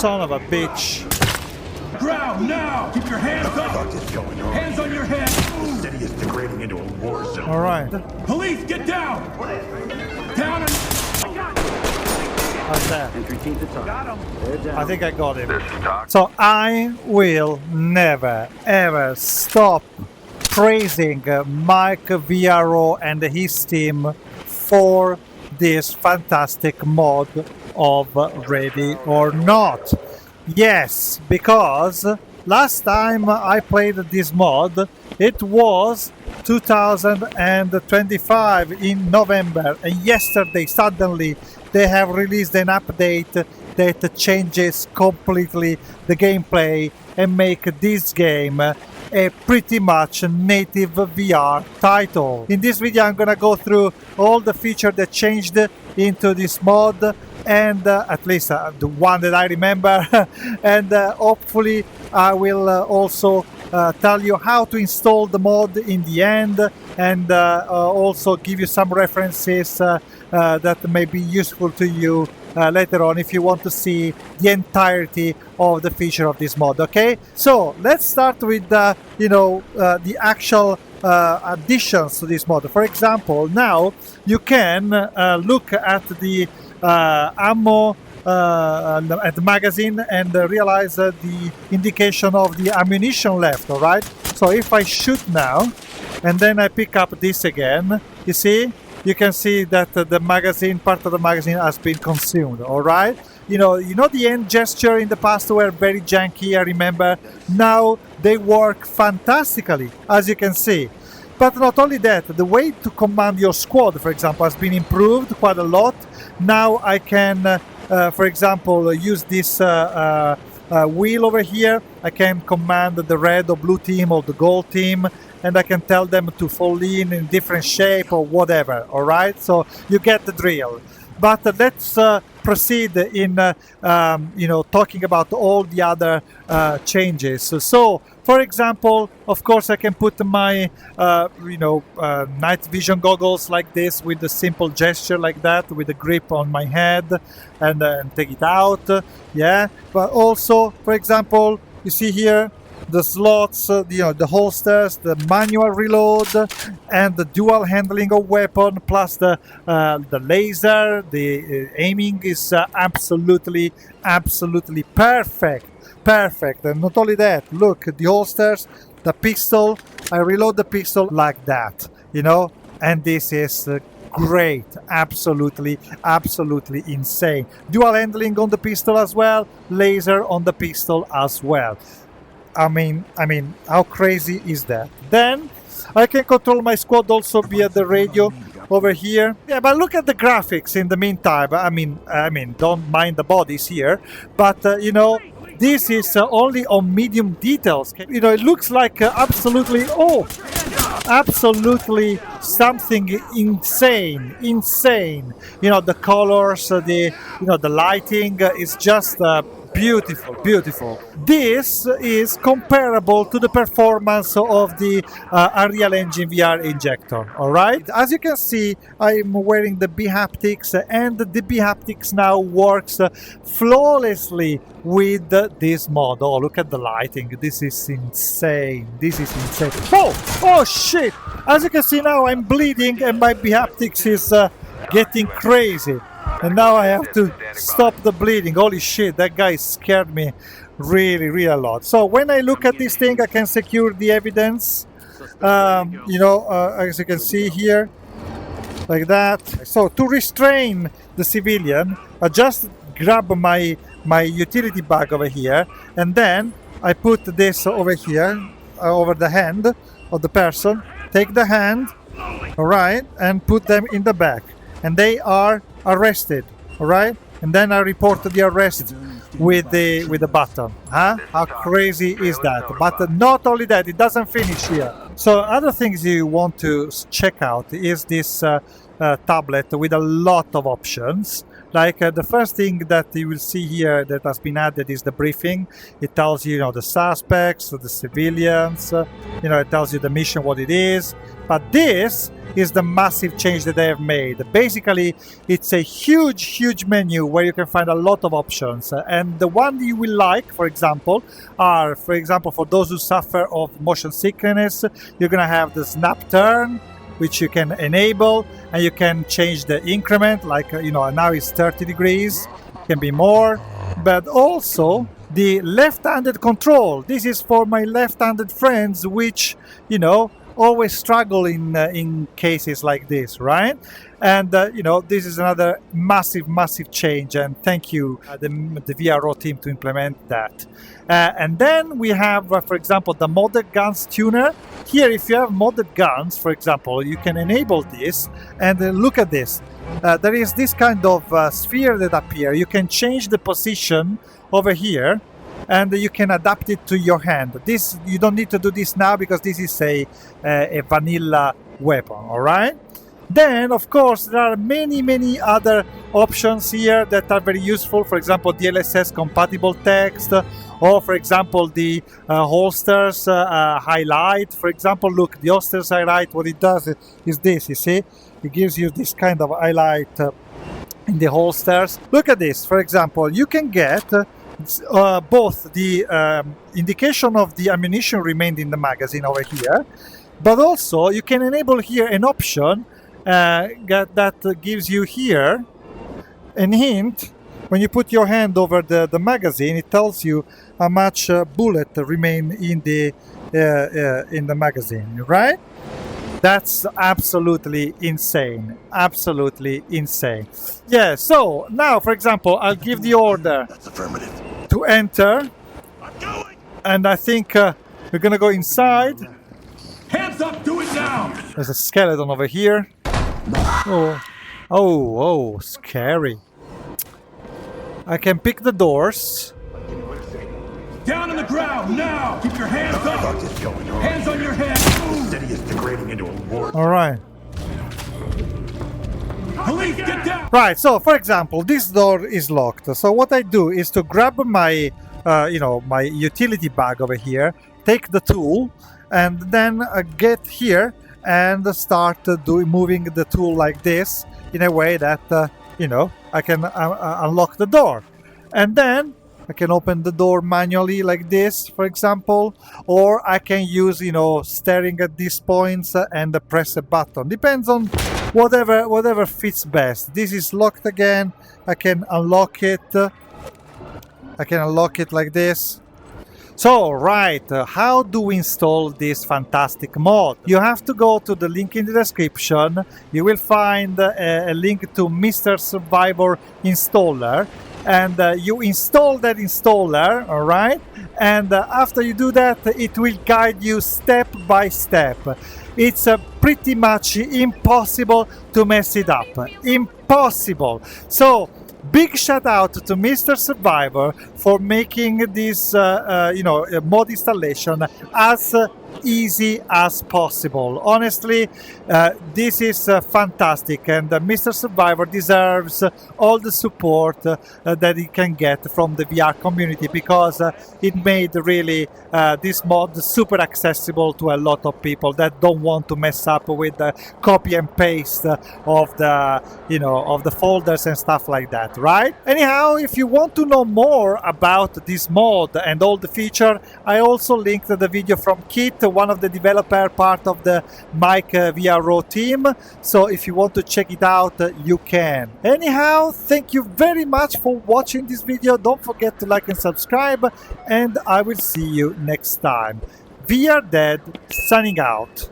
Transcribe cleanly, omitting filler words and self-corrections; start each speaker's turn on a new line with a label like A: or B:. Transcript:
A: son of a bitch.
B: Ground now! Keep your hands up!
C: What is going on?
B: Hands on your head!
C: The city is degrading into a war zone.
A: All right.
B: Police, get down! Down and...
A: How's that?
D: Entry team to talk. Got him.
A: I think I got him. So I will never ever stop praising Mike VRO and his team for this fantastic mod of Ready or Not. Yes, because last time I played this mod, it was 2025 in November, and yesterday suddenly they have released an update that changes completely the gameplay and make this game a pretty much native VR title. In this video I'm gonna go through all the features that changed into this mod, and at least the one that I remember and hopefully I will also tell you how to install the mod in the end, and also give you some references that may be useful to you later on if you want to see the entirety of the feature of this mod. Okay, so let's start with the actual additions to this mod. For example, now you can look at the ammo at the magazine and realize the indication of the ammunition left. All right, so if I shoot now and then I pick up this again, you see, you can see that the magazine, part of the magazine has been consumed. All right, you know the end gesture in the past were very janky, I remember. Now they work fantastically, as you can see. But not only that, the way to command your squad, for example, has been improved quite a lot. Now I can for example, use this wheel over here. I can command the red or blue team or the gold team, and I can tell them to fall in different shape or whatever. All right, so you get the drill. But let's proceed in talking about all the other changes. So for example, of course, I can put my night vision goggles like this with a simple gesture like that, with a grip on my head, and take it out. Yeah, but also, for example, you see here the slots, the holsters, the manual reload, and the dual handling of weapon, plus the laser. The aiming is absolutely perfect. And not only that, look at the holsters, the pistol. I reload the pistol like that, and this is great. Absolutely insane. Dual handling on the pistol as well, laser on the pistol as well. I mean, how crazy is that? Then I can control my squad also via the radio over here. Yeah, but look at the graphics in the meantime. I mean, don't mind the bodies here, but this is only on medium details. It looks like absolutely something insane. The colors, the lighting is just beautiful. This is comparable to the performance of the Unreal Engine VR injector. All right, as you can see, I'm wearing the Bhaptics, and the Bhaptics now works flawlessly with this mod. Oh, look at the lighting. This is insane. Oh shit, as you can see now I'm bleeding and my Bhaptics is getting crazy. And now I have to stop the bleeding. Holy shit, that guy scared me really a lot. So when I look at this thing, I can secure the evidence, as you can see here, like that. So to restrain the civilian, I just grab my utility bag over here, and then I put this over here, over the hand of the person, take the hand, all right, and put them in the back. And they are arrested, all right, and then I report the arrest with the button. How crazy is that? But not only that, it doesn't finish here. So other things you want to check out is this tablet with a lot of options. Like the first thing that you will see here that has been added is the briefing. It tells you, the suspects, the civilians, it tells you the mission, what it is. But this is the massive change that they have made. Basically, it's a huge menu where you can find a lot of options. And the one you will like, for example, are, for those who suffer of motion sickness, you're going to have the snap turn, which you can enable, and you can change the increment, like now it's 30 degrees, can be more. But also the left-handed control. This is for my left-handed friends, which always struggle in cases like this, right? And this is another massive change, and thank you the VRO team to implement that. And then we have, for example, the modded guns tuner. Here, if you have modded guns, for example, you can enable this, and look at this. There is this kind of sphere that appears. You can change the position over here, and you can adapt it to your hand. This, you don't need to do this now because this is a vanilla weapon, all right? Then, of course, there are many other options here that are very useful. For example, DLSS compatible text, or for example, the holsters highlight. For example, look, the holsters highlight, what it does is this, you see? It gives you this kind of highlight in the holsters. Look at this, for example, you can get both the indication of the ammunition remained in the magazine over here, but also you can enable here an option that gives you here an hint. When you put your hand over the magazine, it tells you how much bullet remain in the magazine, right? That's absolutely insane. Absolutely insane. Yeah, so now, for example, I'll give the order to enter. And I think we're gonna go inside.
B: Hands up, do it now!
A: There's a skeleton over here. Oh, scary. I can pick the doors.
B: Down on the ground, now! Keep your hands up!
C: What is going on?
B: Hands on your head!
C: The city is degrading into a war.
A: All right.
B: Police, get down!
A: Right, so for example, this door is locked. So what I do is to grab my, my utility bag over here, take the tool, and then get here and start moving the tool like this in a way that, I can unlock the door. And then I can open the door manually like this, for example, or I can use, staring at these points and press a button. Depends on whatever fits best. This is locked again. I can unlock it. I can unlock it like this. So, right, how do we install this fantastic mod? You have to go to the link in the description. You will find a link to Mr. Survivor installer. And you install that installer, all right? And after you do that, it will guide you step by step. It's pretty much impossible to mess it up. Impossible. So, big shout out to Mr. Survivor for making this, mod installation as easy as possible. Honestly, this is fantastic, and Mr. Survivor deserves all the support that he can get from the VR community, because it made really this mod super accessible to a lot of people that don't want to mess up with the copy and paste of the folders and stuff like that, right? Anyhow, if you want to know more about this mod and all the feature, I also linked the video from Kit, one of the developer part of the Mike VRO team. So if you want to check it out, you can. Anyhow, thank you very much for watching this video. Don't forget to like and subscribe, and I will see you next time. VR Dead signing out.